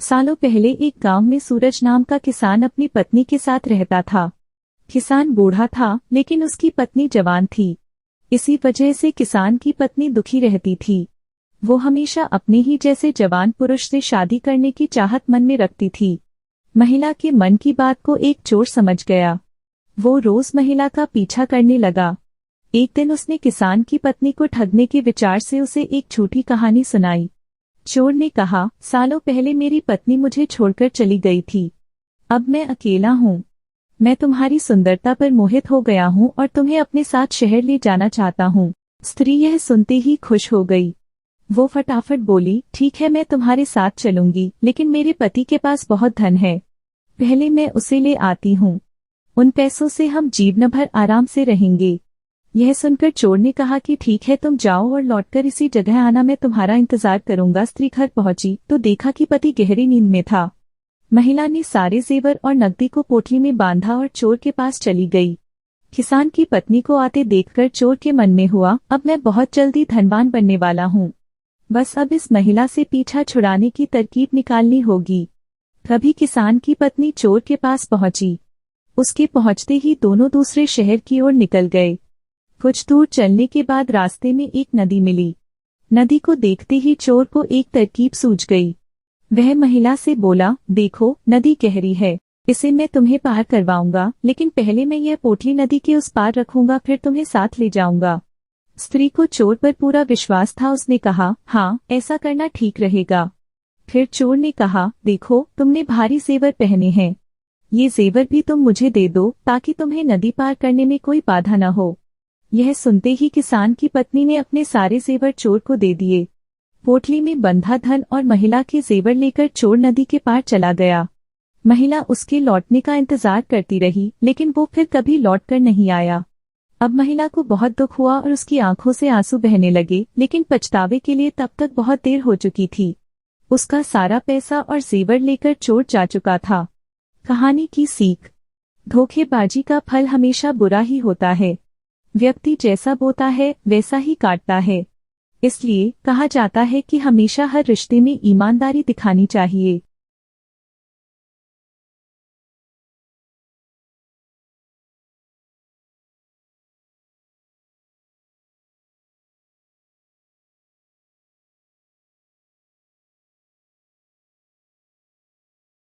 सालों पहले एक गांव में सूरज नाम का किसान अपनी पत्नी के साथ रहता था। किसान बूढ़ा था, लेकिन उसकी पत्नी जवान थी। इसी वजह से किसान की पत्नी दुखी रहती थी। वो हमेशा अपने ही जैसे जवान पुरुष से शादी करने की चाहत मन में रखती थी। महिला के मन की बात को एक चोर समझ गया। वो रोज महिला का पीछा करने लगा। एक दिन उसने किसान की पत्नी को ठगने के विचार से उसे एक झूठी कहानी सुनाई। चोर ने कहा, सालों पहले मेरी पत्नी मुझे छोड़कर चली गई थी। अब मैं अकेला हूँ। मैं तुम्हारी सुंदरता पर मोहित हो गया हूँ और तुम्हें अपने साथ शहर ले जाना चाहता हूँ। स्त्री यह सुनते ही खुश हो गई। वो फटाफट बोली, ठीक है, मैं तुम्हारे साथ चलूंगी, लेकिन मेरे पति के पास बहुत धन है। पहले मैं उसे ले आती हूँ। उन पैसों से हम जीवन भर आराम से रहेंगे। यह सुनकर चोर ने कहा कि ठीक है, तुम जाओ और लौटकर इसी जगह आना, मैं तुम्हारा इंतजार करूंगा। स्त्री घर पहुंची तो देखा कि पति गहरी नींद में था। महिला ने सारे जेवर और नकदी को पोटली में बांधा और चोर के पास चली गई। किसान की पत्नी को आते देखकर चोर के मन में हुआ, अब मैं बहुत जल्दी धनवान बनने वाला हूँ। बस अब इस महिला से पीछा छुड़ाने की तरकीब निकालनी होगी। तभी किसान की पत्नी चोर के पास पहुंची। उसके पहुंचते ही दोनों दूसरे शहर की ओर निकल गए। कुछ दूर चलने के बाद रास्ते में एक नदी मिली। नदी को देखते ही चोर को एक तरकीब सूझ गई। वह महिला से बोला, देखो, नदी गहरी है, इसे मैं तुम्हें पार करवाऊंगा, लेकिन पहले मैं यह पोटली नदी के उस पार रखूंगा, फिर तुम्हें साथ ले जाऊंगा। स्त्री को चोर पर पूरा विश्वास था। उसने कहा, हाँ, ऐसा करना ठीक रहेगा। फिर चोर ने कहा, देखो, तुमने भारी जेवर पहने हैं, ये जेवर भी तुम मुझे दे दो ताकि तुम्हें नदी पार करने में कोई बाधा न हो। यह सुनते ही किसान की पत्नी ने अपने सारे जेवर चोर को दे दिए। पोटली में बंधा धन और महिला के जेवर लेकर चोर नदी के पार चला गया। महिला उसके लौटने का इंतजार करती रही, लेकिन वो फिर कभी लौटकर नहीं आया। अब महिला को बहुत दुख हुआ और उसकी आंखों से आंसू बहने लगे, लेकिन पछतावे के लिए तब तक बहुत देर हो चुकी थी। उसका सारा पैसा और जेवर लेकर चोर जा चुका था। कहानी की सीख, धोखेबाजी का फल हमेशा बुरा ही होता है। व्यक्ति जैसा बोता है वैसा ही काटता है। इसलिए कहा जाता है कि हमेशा हर रिश्ते में ईमानदारी दिखानी चाहिए।